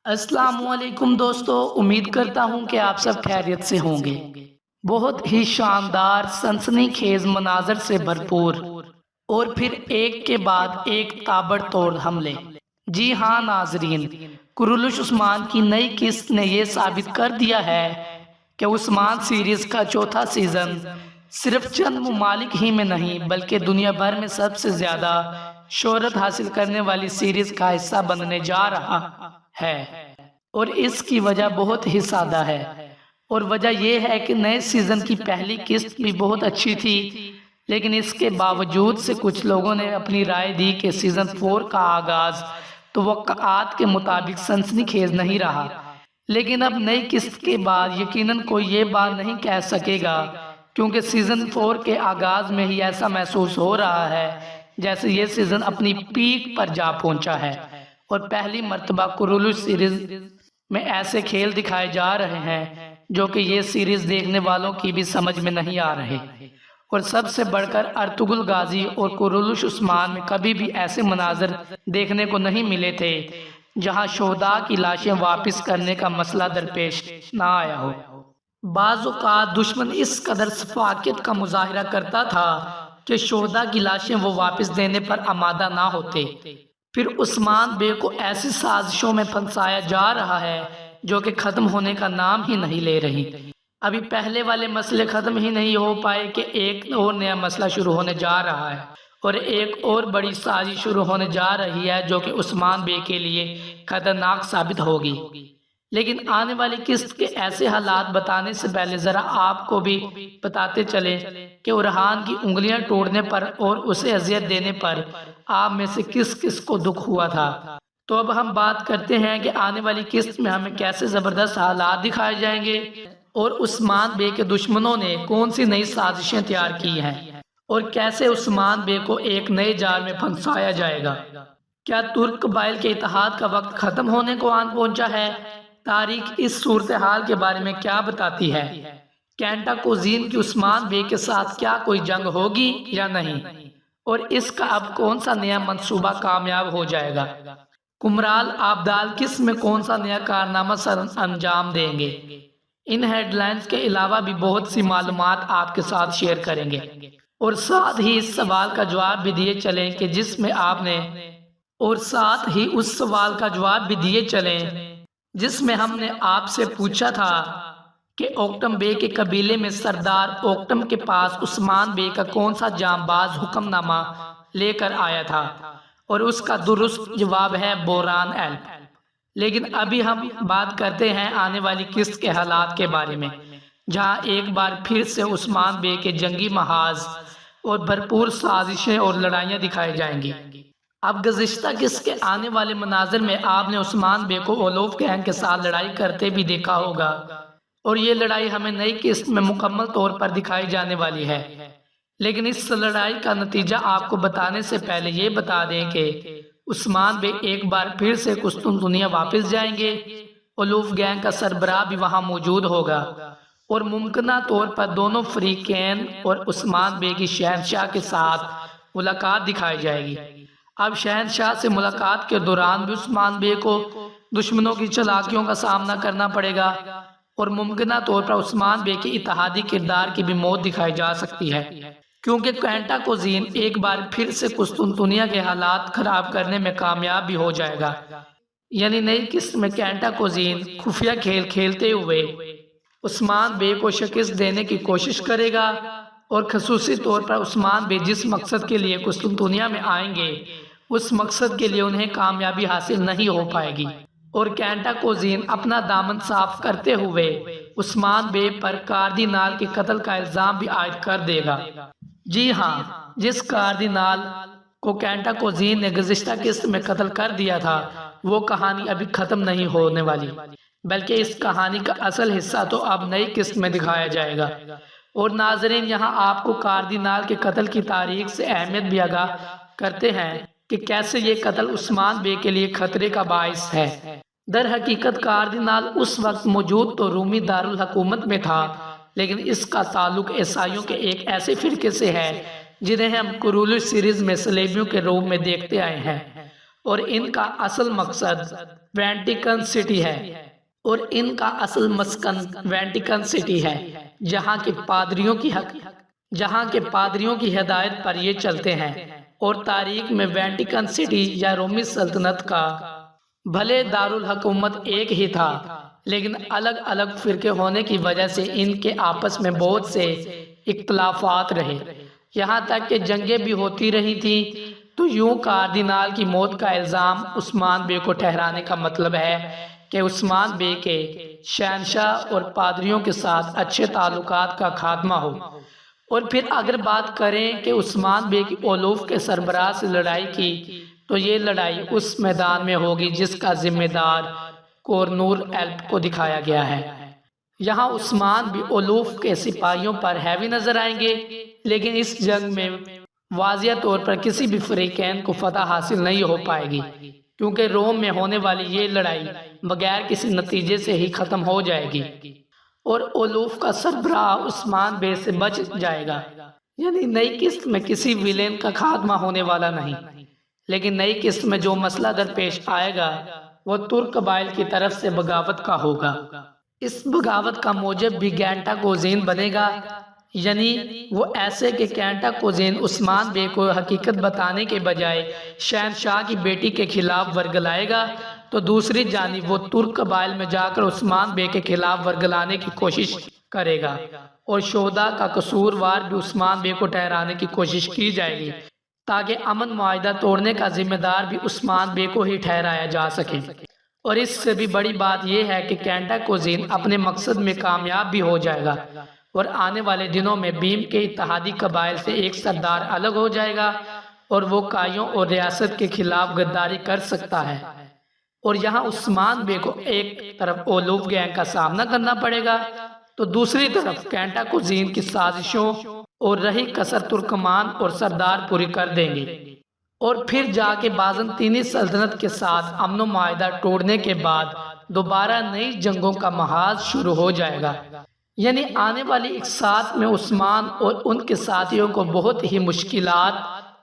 السلام علیکم دوستو، امید کرتا ہوں کہ آپ سب خیریت سے ہوں گے۔ بہت ہی شاندار سنسنی خیز مناظر سے بھرپور اور پھر ایک کے بعد ایک تابڑ توڑ حملے۔ جی ہاں ناظرین، کرولوش عثمان کی نئی قسط نے یہ ثابت کر دیا ہے کہ عثمان سیریز کا چوتھا سیزن صرف چند ممالک ہی میں نہیں بلکہ دنیا بھر میں سب سے زیادہ شہرت حاصل کرنے والی سیریز کا حصہ بننے جا رہا ہے، اور اس کی وجہ بہت ہی سادہ ہے، اور وجہ یہ ہے کہ نئے سیزن کی پہلی قسط بھی بہت اچھی تھی، لیکن اس کے باوجود سے کچھ لوگوں نے اپنی رائے دی کہ سیزن 4 کا آغاز توقعات کے مطابق سنسنی خیز نہیں رہا۔ لیکن اب نئی قسط کے بعد یقیناً کوئی یہ بات نہیں کہہ سکے گا، کیونکہ سیزن 4 کے آغاز میں ہی ایسا محسوس ہو رہا ہے جیسے یہ سیزن اپنی پیک پر جا پہنچا ہے، اور پہلی مرتبہ کرولوش سیریز میں ایسے کھیل دکھائے جا رہے ہیں جو کہ یہ سیریز دیکھنے والوں کی بھی سمجھ میں نہیں آ رہے، اور سب سے بڑھ کر ارطغرل غازی اور کرولوش عثمان میں کبھی بھی ایسے مناظر دیکھنے کو نہیں ملے تھے جہاں شہداء کی لاشیں واپس کرنے کا مسئلہ درپیش نہ آیا ہو۔ بعض اوقات دشمن اس قدر سفاکت کا مظاہرہ کرتا تھا کہ شہداء کی لاشیں وہ واپس دینے پر آمادہ نہ ہوتے، پھر عثمان بے کو ایسی سازشوں میں پھنسایا جا رہا ہے جو کہ ختم ہونے کا نام ہی نہیں لے رہی۔ ابھی پہلے والے مسئلے ختم ہی نہیں ہو پائے کہ ایک اور نیا مسئلہ شروع ہونے جا رہا ہے، اور ایک اور بڑی سازش شروع ہونے جا رہی ہے جو کہ عثمان بے کے لیے خطرناک ثابت ہوگی۔ لیکن آنے والی قسط کے ایسے حالات بتانے سے پہلے ذرا آپ کو بھی بتاتے چلے کہ اورحان کی انگلیاں توڑنے پر اور اسے اذیت دینے پر آپ میں سے کس کس کو دکھ ہوا تھا۔ تو اب ہم بات کرتے ہیں کہ آنے والی قسط میں ہمیں کیسے زبردست حالات دکھائے جائیں گے، اور عثمان بے کے دشمنوں نے کون سی نئی سازشیں تیار کی ہیں، اور کیسے عثمان بے کو ایک نئے جال میں پھنسایا جائے گا۔ کیا ترک قبائل کے اتحاد کا وقت ختم ہونے کو آن پہنچا ہے؟ تاریخ اس صورتحال کے بارے میں کیا بتاتی ہے؟ کینٹا کوزین کی عثمان بے کے ساتھ کیا کوئی جنگ ہوگی یا نہیں، اور اس کا اب کون سا نیا منصوبہ کامیاب ہو جائے گا؟ کمرال آبدال کس میں کون سا نیا کارنامہ سر انجام دیں گے؟ ان ہیڈ لائنز کے علاوہ بھی بہت سی معلومات آپ کے ساتھ شیئر کریں گے، اور ساتھ ہی اس سوال کا جواب بھی دیے چلیں کہ جس میں آپ نے جس میں ہم نے آپ سے پوچھا تھا کہ اوکٹم بے کے قبیلے میں سردار اوکٹم کے پاس عثمان بے کا کون سا جانباز حکم نامہ لے کر آیا تھا، اور اس کا درست جواب ہے بوران ایلپ۔ لیکن ابھی ہم بات کرتے ہیں آنے والی قسط کے حالات کے بارے میں، جہاں ایک بار پھر سے عثمان بے کے جنگی محاذ اور بھرپور سازشیں اور لڑائیاں دکھائی جائیں گی۔ اب گزشتہ قسط کے آنے والے مناظر میں آپ نے عثمان بے کو اولوف گینگ کے ساتھ لڑائی کرتے بھی دیکھا ہوگا، اور یہ لڑائی ہمیں نئی قسط میں مکمل طور پر دکھائی جانے والی ہے۔ لیکن اس لڑائی کا نتیجہ آپ کو بتانے سے پہلے یہ بتا دیں کہ عثمان بے ایک بار پھر سے قسطنطنیہ واپس جائیں گے، اولوف گینگ کا سربراہ بھی وہاں موجود ہوگا، اور ممکنہ طور پر دونوں فریقین اور عثمان بے کی شہنشاہ کے ساتھ ملاقات دکھائی جائے گی۔ اب شہنشاہ سے ملاقات کے دوران بھی عثمان بے کو دشمنوں کی چالاکیوں کا سامنا کرنا پڑے گا، اور ممکنہ طور پر عثمان بے کے اتحادی کردار کی بھی موت دکھائی جا سکتی ہے، کیونکہ کینٹا کوزین ایک بار پھر سے قسطنطنیہ کے حالات خراب کرنے میں کامیاب بھی ہو جائے گا۔ یعنی نئی قسط میں کینٹا کوزین خفیہ کھیل کھیلتے ہوئے عثمان بے کو شکست دینے کی کوشش کرے گا، اور خصوصی طور پر عثمان بے جس مقصد کے لیے قسطنطنیہ میں آئیں گے اس مقصد کے لیے انہیں کامیابی حاصل نہیں ہو پائے گی، اور کینٹا کوزین اپنا دامن صاف کرتے ہوئے عثمان بے پر کاردینال کے قتل کا الزام بھی عائد کر دے گا۔ جی ہاں، جس کاردینال کو کینٹا کوزین نے گزشتہ قسط میں قتل کر دیا تھا، وہ کہانی ابھی ختم نہیں ہونے والی، بلکہ اس کہانی کا اصل حصہ تو اب نئی قسط میں دکھایا جائے گا۔ اور ناظرین، یہاں آپ کو کاردینال کے قتل کی تاریخ سے اہمیت بھی آگاہ کرتے ہیں کہ کیسے یہ قتل عثمان بے کے لیے خطرے کا باعث ہے۔ در حقیقت کاردینال اس وقت موجود تو رومی دارالحکومت میں تھا، لیکن اس کا تعلق عیسائیوں کے ایک ایسے فرقے سے ہے جنہیں ہم کرولوش سیریز میں صلیبیوں کے روپ میں دیکھتے آئے ہیں، اور ان کا اصل مقصد ویٹیکن سٹی ہے اور ان کا اصل مسکن ویٹیکن سٹی ہے، جہاں کے پادریوں کی ہدایت پر یہ چلتے ہیں۔ اور تاریخ میں ویٹیکن سٹی یا رومی سلطنت کا بھلے دارالحکومت ایک ہی تھا، لیکن الگ الگ فرقے ہونے کی وجہ سے ان کے آپس میں بہت سے اختلافات رہے، یہاں تک کہ جنگیں بھی ہوتی رہی تھیں۔ تو یوں کاردینال کی موت کا الزام عثمان بے کو ٹھہرانے کا مطلب ہے کہ عثمان بے کے شہنشاہ اور پادریوں کے ساتھ اچھے تعلقات کا خاتمہ ہو۔ اور پھر اگر بات کریں کہ عثمان بے کی اولوف کے سربراہ سے لڑائی کی، تو یہ لڑائی اس میدان میں ہوگی جس کا ذمہ دار کورنور ایلپ کو دکھایا گیا ہے۔ یہاں عثمان بھی اولوف کے سپاہیوں پر ہیوی نظر آئیں گے، لیکن اس جنگ میں واضح طور پر کسی بھی فریقین کو فتح حاصل نہیں ہو پائے گی، کیونکہ روم میں ہونے والی یہ لڑائی بغیر کسی نتیجے سے ہی ختم ہو جائے گی اور اولوف کا سربراہ عثمان بے سے بچ جائے گا۔ یعنی نئی قسط میں کسی ویلین کا خاتمہ ہونے والا نہیں، لیکن نئی قسط میں جو مسئلہ درپیش آئے گا وہ ترک قبائل کی طرف سے بغاوت کا ہوگا۔ اس بغاوت کا موجب بھی گینٹا کوزین بنے گا، یعنی وہ ایسے کہ گینٹا کوزین عثمان بے کو حقیقت بتانے کے بجائے شہنشاہ کی بیٹی کے خلاف ورگلائے گا، تو دوسری جانب وہ ترک قبائل میں جا کر عثمان بے کے خلاف ورگلانے کی کوشش کرے گا اور شہداء کا قصوروار بھی عثمان بے کو ٹھہرانے کی کوشش کی جائے گی، تاکہ امن معاہدہ توڑنے کا ذمہ دار بھی عثمان بے کو ہی ٹھہرایا جا سکے۔ اور اس سے بھی بڑی بات یہ ہے کہ گینٹا کوزین اپنے مقصد میں کامیاب بھی ہو جائے گا اور آنے والے دنوں میں بھیم کے اتحادی قبائل سے ایک سردار الگ ہو جائے گا اور وہ کائیوں اور ریاست کے خلاف غداری کر سکتا ہے۔ اور یہاں عثمان بے کو ایک طرف اولوف گینگ کا سامنا کرنا پڑے گا، تو دوسری طرف گینٹا کوزین کی سازشوں اور رہی کسر ترکمان اور سردار پوری کر دیں گے۔ اور پھر جا کے بازنطینی سلطنت کے ساتھ امن و معاہدہ توڑنے کے بعد دوبارہ نئی جنگوں کا محاذ شروع ہو جائے گا۔ یعنی آنے والی ایک ساتھ میں عثمان اور ان کے ساتھیوں کو بہت ہی مشکلات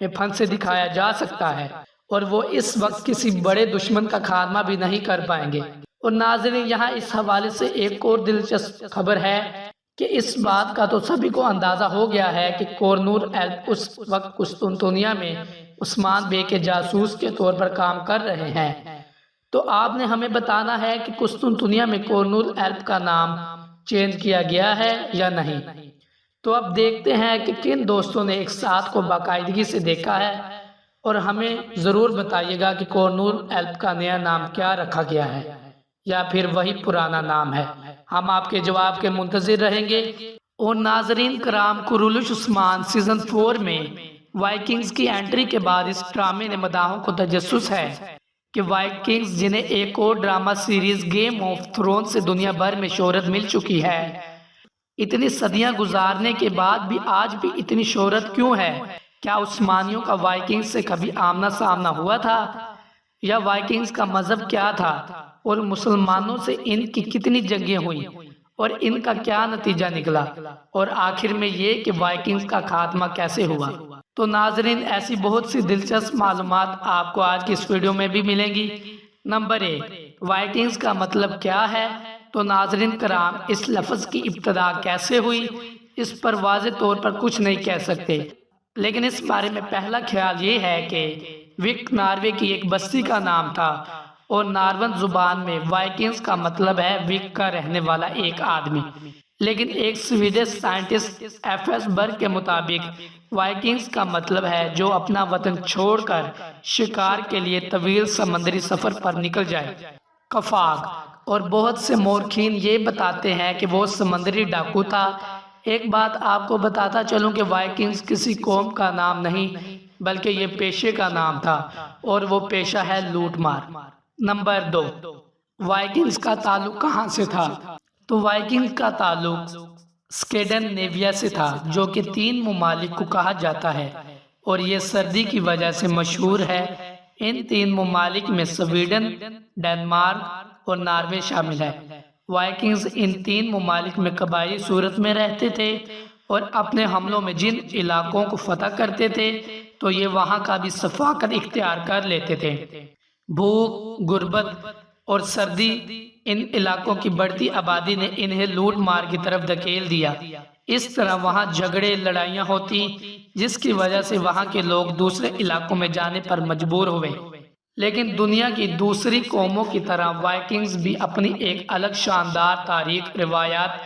میں پھنسے دکھایا جا سکتا ہے، اور وہ اس وقت کسی بڑے دشمن کا خاتمہ بھی نہیں کر پائیں گے۔ اور ناظرین، یہاں اس حوالے سے ایک اور دلچسپ خبر ہے کہ اس بات کا تو سبھی کو اندازہ ہو گیا ہے کہ کورنور ایلپ اس وقت قسطنطنیہ میں عثمان بے کے جاسوس کے طور پر کام کر رہے ہیں۔ تو آپ نے ہمیں بتانا ہے کہ قسطنطنیہ میں کورنور ایلپ کا نام چینج کیا گیا ہے یا نہیں۔ تو اب دیکھتے ہیں کہ کن دوستوں نے ایک ساتھ کو باقاعدگی سے دیکھا ہے، اور ہمیں ضرور بتائیے گا کہ کورنور ایلپ کا نیا نام کیا رکھا گیا ہے یا پھر وہی پرانا نام ہے۔ ہم آپ کے جواب کے منتظر رہیں گے۔ اور ناظرین کرام، کورولوس عثمان سیزن 4 میں وائکنگز کی انٹری کے بعد اس ڈرامے نے مداحوں کو تجسس ہے کہ وائکنگز، جنہیں ایک اور drama series Game of Thrones سے دنیا بھر میں شہرت مل چکی ہے، اتنی صدیاں گزارنے کے بعد بھی آج بھی اتنی شہرت کیوں ہے؟ کیا عثمانیوں کا وائکنگز سے کبھی آمنا سامنا ہوا تھا؟ یا وائکنگز کا مذہب کیا تھا؟ اور مسلمانوں سے ان کی کتنی جنگیں ہوئیں اور ان کا کیا نتیجہ نکلا؟ اور آخر میں یہ کہ وائکنگز کا خاتمہ کیسے ہوا؟ تو ناظرین، ایسی بہت سی دلچسپ معلومات آپ کو آج کی اس ویڈیو میں بھی ملیں گی۔ نمبر 1، وائکنگز کا مطلب کیا ہے؟ تو ناظرین کرام، اس لفظ کی ابتدا کیسے ہوئی، اس پر واضح طور پر کچھ نہیں کہہ سکتے، لیکن اس بارے میں پہلا خیال یہ ہے کہ وک ناروے کی ایک بستی کا نام تھا، اور نارون زبان میں وائکنگز کا مطلب ہے وک کا رہنے والا ایک آدمی۔ لیکن ایک سویڈش سائنٹسٹ ایف ایس برگ کے مطابق وائکنگز کا مطلب ہے جو اپنا وطن چھوڑ کر شکار کے لیے طویل سمندری سفر پر نکل جائے۔ کفاگ اور بہت سے مورخین یہ بتاتے ہیں کہ وہ سمندری ڈاکو تھا۔ ایک بات آپ کو بتاتا چلوں کہ وائکنگز کسی قوم کا نام نہیں، بلکہ یہ پیشے کا نام تھا، اور وہ پیشہ ہے لوٹ مار۔ نمبر 2، وائکنگز کا تعلق کہاں سے تھا؟ تو وائکنگ کا تعلق اسکینڈینیویا سے تھا، جو کہ 3 ممالک کو کہا جاتا ہے، اور یہ سردی کی وجہ سے مشہور ہے۔ ان 3 ممالک میں سویڈن، ڈنمارک اور ناروے شامل ہے۔ وائکنگز ان 3 ممالک میں قبائلی صورت میں رہتے تھے، اور اپنے حملوں میں جن علاقوں کو فتح کرتے تھے تو یہ وہاں کا بھی ثقافت اختیار کر لیتے تھے۔ بھوک، غربت اور سردی، ان علاقوں کی بڑھتی آبادی نے انہیں لوٹ مار کی طرف دھکیل دیا۔ اس طرح وہاں جھگڑے، لڑائیاں ہوتی، جس کی وجہ سے وہاں کے لوگ دوسرے علاقوں میں جانے پر مجبور ہوئے۔ لیکن دنیا کی دوسری قوموں کی طرح وائکنگز بھی اپنی ایک الگ شاندار تاریخ، روایات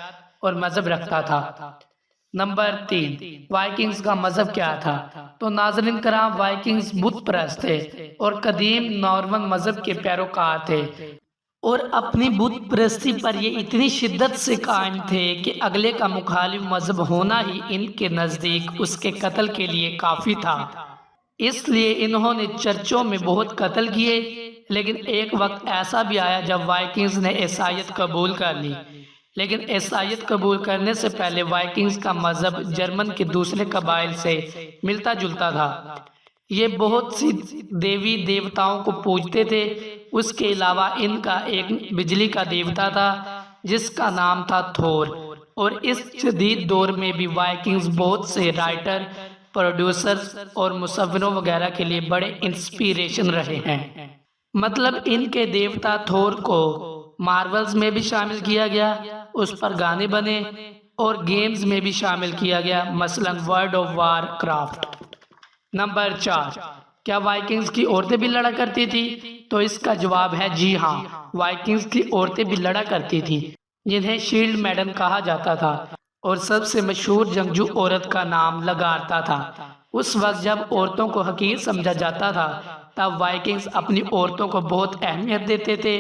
اور مذہب رکھتا تھا۔ نمبر 3، وائکنگز کا مذہب کیا تھا؟ تو ناظرین کرام، وائکنگز بت پرست تھے اور قدیم نارمن مذہب کے پیروکار تھے، اور اپنی بت پرستی پر یہ اتنی شدت سے قائم تھے کہ اگلے کا مخالف مذہب ہونا ہی ان کے نزدیک اس کے قتل کے لیے کافی تھا۔ اس لیے انہوں نے چرچوں میں بہت قتل کیے، لیکن ایک وقت ایسا بھی آیا جب وائکنگز نے عیسائیت قبول کر لی۔ لیکن عیسائیت قبول کرنے سے پہلے وائکنگز کا مذہب جرمن کے دوسرے قبائل سے ملتا جلتا تھا۔ یہ بہت سی دیوی دیوتاؤں کو پوجتے تھے۔ اس کے علاوہ ان کا ایک بجلی کا دیوتا تھا جس کا نام تھا تھور، اور اس جدید دور میں بھی وائکنگز بہت سے رائٹر، پروڈیوسرز اور مصوروں وغیرہ کے لیے بڑے انسپیریشن رہے ہیں۔ مطلب ان کے دیوتا تھور کو مارولز میں بھی شامل کیا گیا، اس پر گانے بنے، اور گیمز میں بھی شامل کیا گیا، مثلا World of Warcraft. Number 4، کیا وائکنگز کی عورتیں بھی لڑا کرتی تھی؟ تو اس کا جواب ہے جی ہاں، وائکنگز کی عورتیں بھی لڑا کرتی تھی، جنہیں شیلڈ میڈن کہا جاتا تھا، اور سب سے مشہور جنگجو عورت کا نام لگارتا تھا۔ اس وقت جب عورتوں کو حقیر سمجھا جاتا تھا، تب وائکنگز اپنی عورتوں کو بہت اہمیت دیتے تھے۔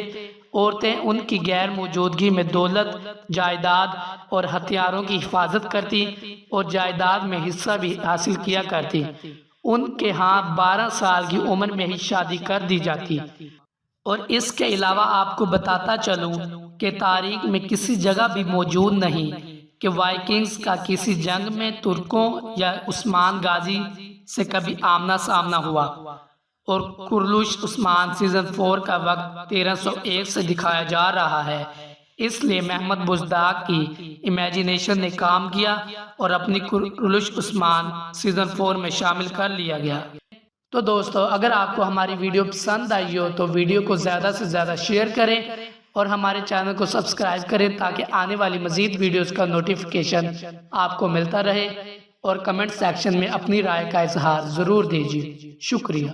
عورتیں ان کی غیر موجودگی میں دولت، جائیداد اور ہتھیاروں کی حفاظت کرتی اور جائیداد میں حصہ بھی حاصل کیا کرتی۔ ان کے ہاں 12 سال کی عمر میں ہی شادی کر دی جاتی۔ اور اس کے علاوہ آپ کو بتاتا چلوں کہ تاریخ میں کسی جگہ بھی موجود نہیں کہ وائکنگز کا کسی جنگ میں ترکوں یا عثمان غازی سے کبھی آمنا سامنا ہوا۔ اور کرلوش عثمان سیزن 4 کا وقت 1301 سے دکھایا جا رہا ہے، اس لیے محمد بزداق کی امیجینیشن نے کام کیا اور اپنی کرلوش عثمان سیزن 4 میں شامل کر لیا گیا۔ تو دوستو، اگر آپ کو ہماری ویڈیو پسند آئی ہو تو ویڈیو کو زیادہ سے زیادہ شیئر کریں اور ہمارے چینل کو سبسکرائب کریں تاکہ آنے والی مزید ویڈیوز کا نوٹیفیکیشن آپ کو ملتا رہے، اور کمنٹ سیکشن میں اپنی رائے کا اظہار ضرور دیجیے۔ شکریہ۔